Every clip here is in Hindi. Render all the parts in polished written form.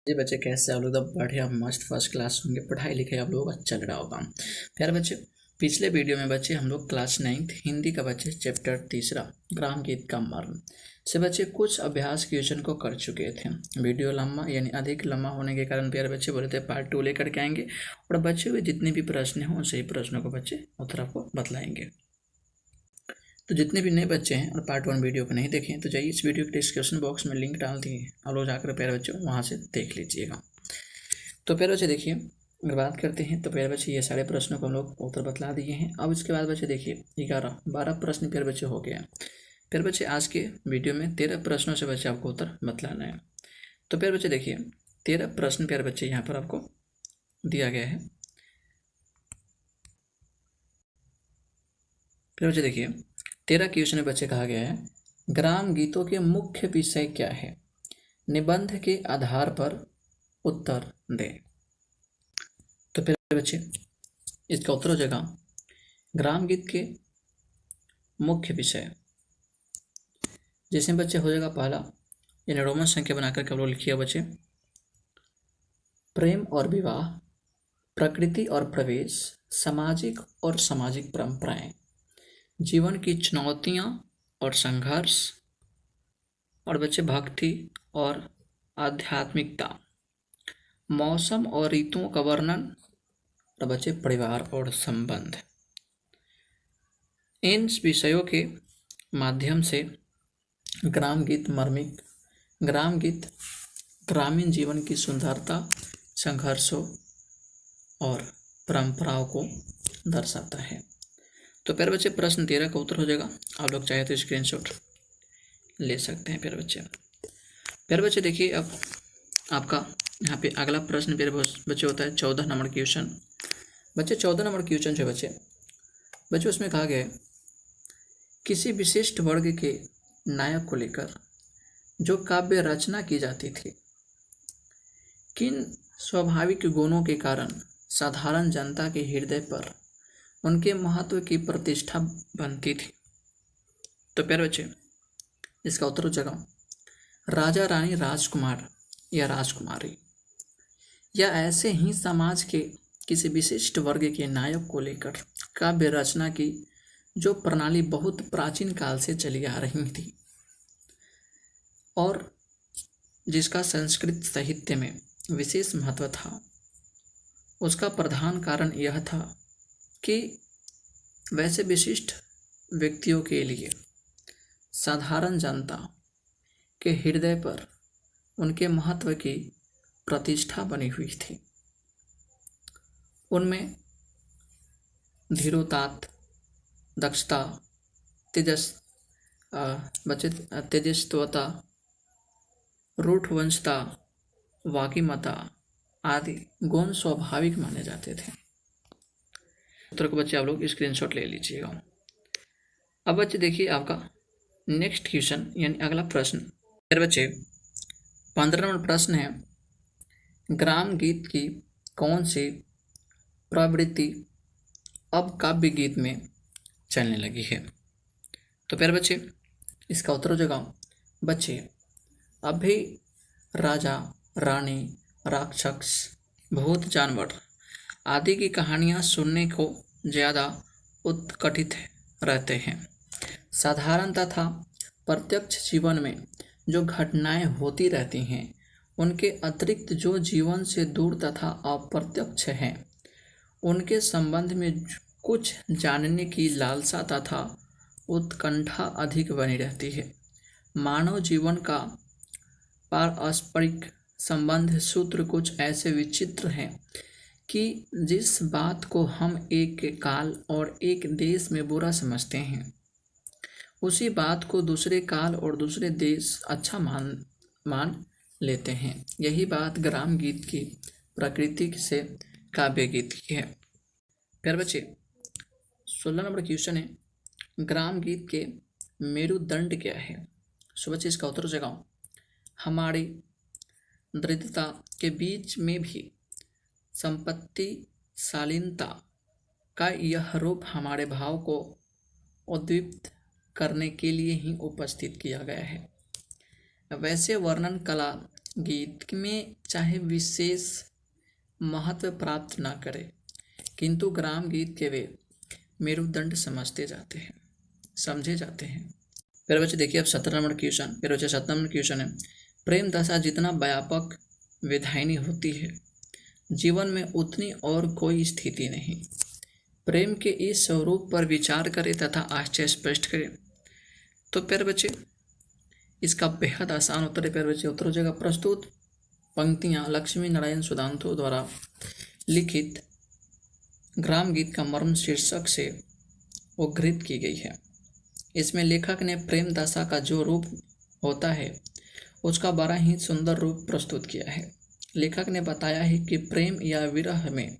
जी बच्चे, कैसे आप लोग? बढ़िया मस्त फर्स्ट क्लास होंगे। पढ़ाई लिखाई आप लोगों का चल रहा होगा। प्यारे बच्चे, पिछले वीडियो में बच्चे हम लोग क्लास 9th हिंदी का बच्चे चैप्टर 3 ग्राम गीत का मर्म से बच्चे कुछ अभ्यास क्वेश्चन को कर चुके थे। वीडियो लंबा यानी अधिक लंबा होने के कारण प्यारे बच्चे बोले थे पार्ट 2 लेकर के आएंगे और बच्चे हुए जितने भी प्रश्न हों सही प्रश्नों को बच्चे उत्तर आपको बतलाएंगे। तो जितने भी नए बच्चे हैं और पार्ट 1 वीडियो को नहीं देखें तो जाइए इस वीडियो के डिस्क्रिप्शन बॉक्स में लिंक डाल दिए, आप लोग जाकर प्यारे बच्चों वहाँ से देख लीजिएगा। तो प्यारे बच्चे देखिए, अगर बात करते हैं तो प्यारे बच्चे ये सारे प्रश्नों को हम लोग उत्तर बतला दिए हैं। अब इसके बाद बच्चे देखिए 11-12 प्रश्न प्यारे बच्चे हो गए हैं। प्यारे बच्चे आज के वीडियो में 13 प्रश्नों से बच्चे आपको उत्तर बतलाना है। तो प्यारे बच्चे देखिए 13 प्रश्न प्यारे बच्चे यहाँ पर आपको दिया गया है। प्यारे बच्चे देखिए 13 क्वेश्चन में बच्चे कहा गया है ग्राम गीतों के मुख्य विषय क्या है, निबंध के आधार पर उत्तर दें। तो प्यारे बच्चे इसका उत्तर हो जाएगा ग्राम गीत के मुख्य विषय, जिसमें बच्चे हो जाएगा पहला, यानी रोमन संख्या बनाकर के हम लोग लिखिए बच्चे, प्रेम और विवाह, प्रकृति और प्रवेश, सामाजिक और सामाजिक परंपराएं, जीवन की चुनौतियां और संघर्ष, और बच्चे भक्ति और आध्यात्मिकता, मौसम और ऋतुओं का वर्णन, और बच्चे परिवार और संबंध। इन विषयों के माध्यम से ग्राम गीत मार्मिक ग्राम गीत ग्रामीण जीवन की सुंदरता, संघर्षों और परंपराओं को दर्शाता है। तो प्यारे बच्चे प्रश्न 13 का उत्तर हो जाएगा। आप लोग चाहे तो स्क्रीनशॉट ले सकते हैं। प्यारे बच्चे देखिए अब आपका यहाँ पे अगला प्रश्न प्यारे बच्चे होता है 14 नंबर क्वेश्चन। बच्चे 14 नंबर क्वेश्चन जो बच्चे उसमें कहा गया है किसी विशिष्ट वर्ग के नायक को लेकर जो काव्य रचना की जाती थी, किन स्वाभाविक गुणों के कारण साधारण जनता के हृदय पर उनके महत्व की प्रतिष्ठा बनती थी। तो प्यारे बच्चे इसका उत्तर हो जाएगा राजा रानी, राजकुमार या राजकुमारी, या ऐसे ही समाज के किसी विशिष्ट वर्ग के नायक को लेकर काव्य रचना की जो प्रणाली बहुत प्राचीन काल से चली आ रही थी और जिसका संस्कृत साहित्य में विशेष महत्व था। उसका प्रधान कारण यह था कि वैसे विशिष्ट व्यक्तियों के लिए साधारण जनता के हृदय पर उनके महत्व की प्रतिष्ठा बनी हुई थी। उनमें धीरोदात्त, दक्षता, तेजस्वता, रूढ़वंशता, वाकिमता आदि गुण स्वाभाविक माने जाते थे। उत्तर को बच्चे आप लोग स्क्रीनशॉट ले लीजिएगा। अब बच्चे देखिए आपका नेक्स्ट क्वेश्चन यानी अगला प्रश्न। बच्चे 15 नंबर प्रश्न है ग्राम गीत की कौन सी प्रवृत्ति अब काव्य गीत में चलने लगी है। तो प्यारे बच्चे इसका उत्तर हो जाएगा बच्चे अभी राजा रानी, राक्षस, भूत, जानवर आदि की कहानियाँ सुनने को ज़्यादा उत्कटित रहते हैं। साधारण तथा प्रत्यक्ष जीवन में जो घटनाएं होती रहती हैं उनके अतिरिक्त जो जीवन से दूर तथा अप्रत्यक्ष हैं उनके संबंध में कुछ जानने की लालसा तथा उत्कंठा अधिक बनी रहती है। मानव जीवन का पारस्परिक संबंध सूत्र कुछ ऐसे विचित्र हैं कि जिस बात को हम एक काल और एक देश में बुरा समझते हैं उसी बात को दूसरे काल और दूसरे देश अच्छा मान लेते हैं। यही बात ग्राम गीत की प्रकृति से काव्य गीत की है। प्यारे बच्चे 16 नंबर क्वेश्चन है ग्राम गीत के मेरुदंड क्या है। सो बच्चे इसका उत्तर हो जाएगा हमारी दृढ़ता के बीच में भी संपत्ति शालीनता का यह रूप हमारे भाव को उद्दीपित करने के लिए ही उपस्थित किया गया है। वैसे वर्णन कला गीत में चाहे विशेष महत्व प्राप्त ना करे, किंतु ग्राम गीत के वे मेरुदंड समझे जाते हैं। फिर बच्चे देखिए अब 17 नंबर क्वेश्चन। फिर बच्चे 17 नंबर क्वेश्चन है, प्रेम दशा जितना व्यापक विधायनी होती है, जीवन में उतनी और कोई स्थिति नहीं। प्रेम के इस स्वरूप पर विचार करें तथा आश्चर्य स्पष्ट करें। तो प्यारे बच्चे इसका बेहद आसान उत्तर है। प्यारे बच्चे उत्तर हो जाएगा, प्रस्तुत पंक्तियाँ लक्ष्मी नारायण सुधांतु द्वारा लिखित ग्राम गीत का मर्म शीर्षक से उद्धृत की गई है। इसमें लेखक ने प्रेम दशा का जो रूप होता है उसका बड़ा ही सुंदर रूप प्रस्तुत किया है। लेखक ने बताया है कि प्रेम या विरह में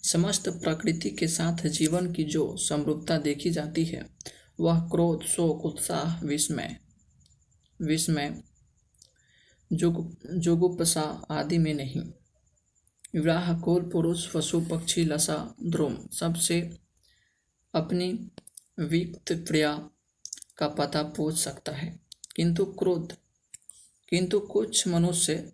समस्त प्रकृति के साथ जीवन की जो समरूपता देखी जाती है वह क्रोध, शोक, उत्साह, विस्मय, जुगुप्सा आदि में नहीं। विवाह कुल, पुरुष, पशु, पक्षी, लसा, द्रुम सबसे अपनी विक्त प्रिया का पता पूछ सकता है, किंतु कुछ मनुष्य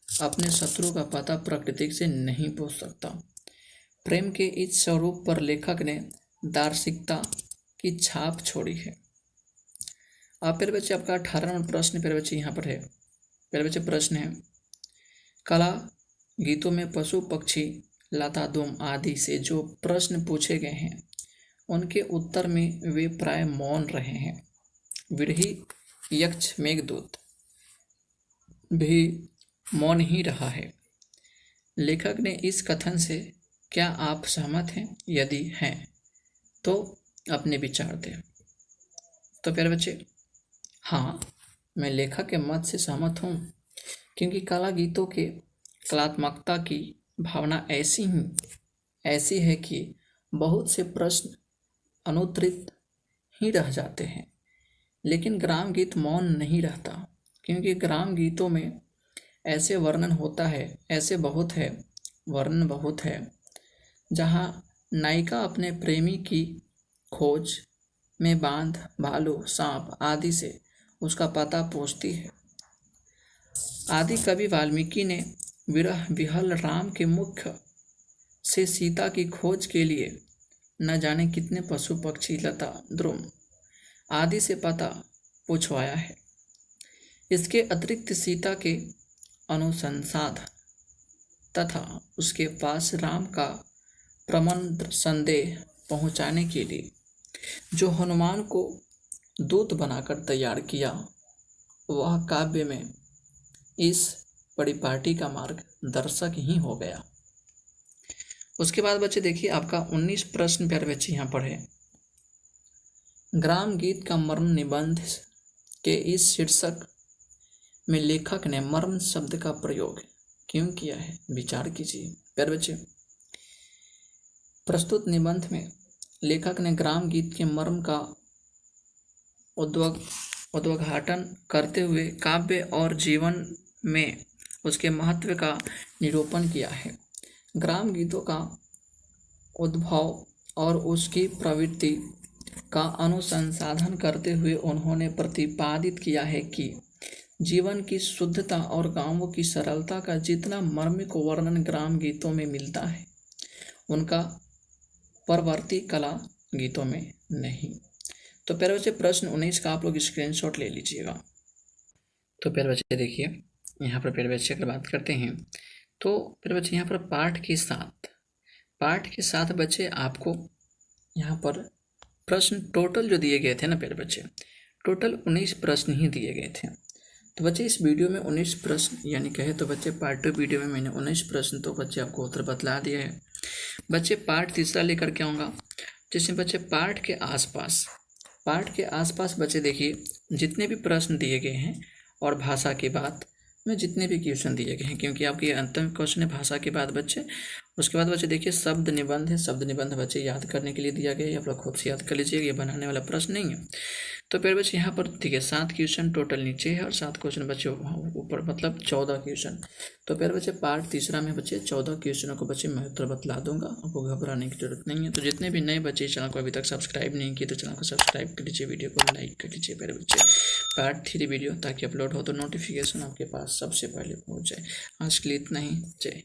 अपने शत्रु का पता प्रकृति से नहीं पूछ सकता। प्रेम के इस स्वरूप पर लेखक ने दार्शनिकता की छाप छोड़ी है। अब प्यारे बच्चे आपका 18 नंबर प्रश्न प्यारे बच्चे यहाँ पर है। प्यारे बच्चे प्रश्न है, कला गीतों में पशु, पक्षी, लता, दुम आदि से जो प्रश्न पूछे गए हैं उनके उत्तर में वे प्राय मौन रहे हैं। विरही, यक्ष, मेघदूत भी मौन ही रहा है। लेखक ने इस कथन से क्या आप सहमत हैं? यदि हैं तो अपने विचार दें। तो प्यारे बच्चे हाँ, मैं लेखक के मत से सहमत हूँ, क्योंकि कला गीतों के कलात्मकता की भावना ऐसी है कि बहुत से प्रश्न अनुत्तरित ही रह जाते हैं। लेकिन ग्राम गीत मौन नहीं रहता, क्योंकि ग्राम गीतों में ऐसे वर्णन बहुत है जहाँ नायिका अपने प्रेमी की खोज में बांध, भालू, सांप आदि से उसका पता पूछती है। आदि कवि वाल्मीकि ने विरह विहल राम के मुख से सीता की खोज के लिए न जाने कितने पशु, पक्षी, लता, द्रुम आदि से पता पूछवाया है। इसके अतिरिक्त सीता के अनुसंधान तथा उसके पास राम का प्रमंत्र संदेह पहुंचाने के लिए जो हनुमान को दूत बनाकर तैयार किया, वह काव्य में इस परिपाटी का मार्गदर्शक ही हो गया। उसके बाद बच्चे देखिए आपका 19 प्रश्न प्यारे बच्चे यहाँ पर है। ग्राम गीत का मर्म निबंध के इस शीर्षक में लेखक ने मर्म शब्द का प्रयोग क्यों किया है? विचार कीजिए प्यारे बच्चे। प्रस्तुत निबंध में लेखक ने ग्राम गीत के मर्म का उद्घाटन करते हुए काव्य और जीवन में उसके महत्व का निरूपण किया है। ग्राम गीतों का उद्भव और उसकी प्रवृत्ति का अनुसंधान करते हुए उन्होंने प्रतिपादित किया है कि जीवन की शुद्धता और गांवों की सरलता का जितना मर्मिक वर्णन ग्राम गीतों में मिलता है, उनका परवर्ती कला गीतों में नहीं। तो प्यारे बच्चे प्रश्न 19 का आप लोग स्क्रीनशॉट ले लीजिएगा। तो प्यारे बच्चे देखिए यहाँ पर प्यारे बच्चे अगर बात करते हैं तो प्यारे बच्चे यहाँ पर पाठ के साथ बच्चे आपको यहाँ पर प्रश्न टोटल जो दिए गए थे ना प्यारे बच्चे, टोटल 19 प्रश्न ही दिए गए थे। तो बच्चे इस वीडियो में 19 प्रश्न यानी कहे तो बच्चे पार्ट 2 वीडियो में मैंने 19 प्रश्न तो बच्चे आपको उत्तर बतला दिया है। बच्चे पार्ट 3 लेकर के आऊँगा, जिसमें बच्चे पाठ के आसपास बच्चे देखिए जितने भी प्रश्न दिए गए हैं और भाषा की बात में जितने भी क्वेश्चन दिए गए हैं, क्योंकि आपके अंतिम क्वेश्चन है भाषा के बाद बच्चे उसके बाद बच्चे देखिए शब्द निबंध है, शब्द निबंध बच्चे याद करने के लिए दिया गया है, आप लोग खुद से याद कर लीजिएगा, ये बनाने वाला प्रश्न नहीं है। तो फिर बच्चे यहाँ पर ठीक है 7 क्वेश्चन टोटल नीचे है और 7 क्वेश्चन बच्चे ऊपर, मतलब 14 क्वेश्चन। तो फिर बच्चे पार्ट तीसरा में बच्चे 14 क्वेश्चनों को बच्चे मैं उत्तर बतला दूंगा, आपको घबराने की जरूरत नहीं है। तो जितने भी नए बच्चे चैनल को अभी तक सब्सक्राइब नहीं किए तो चैनल को सब्सक्राइब कर लीजिए, वीडियो को लाइक कर लीजिए मेरे बच्चे। पार्ट 3 वीडियो ताकि अपलोड हो तो नोटिफिकेशन आपके पास सबसे पहले पहुँच जाए। आज के लिए इतना ही, जय।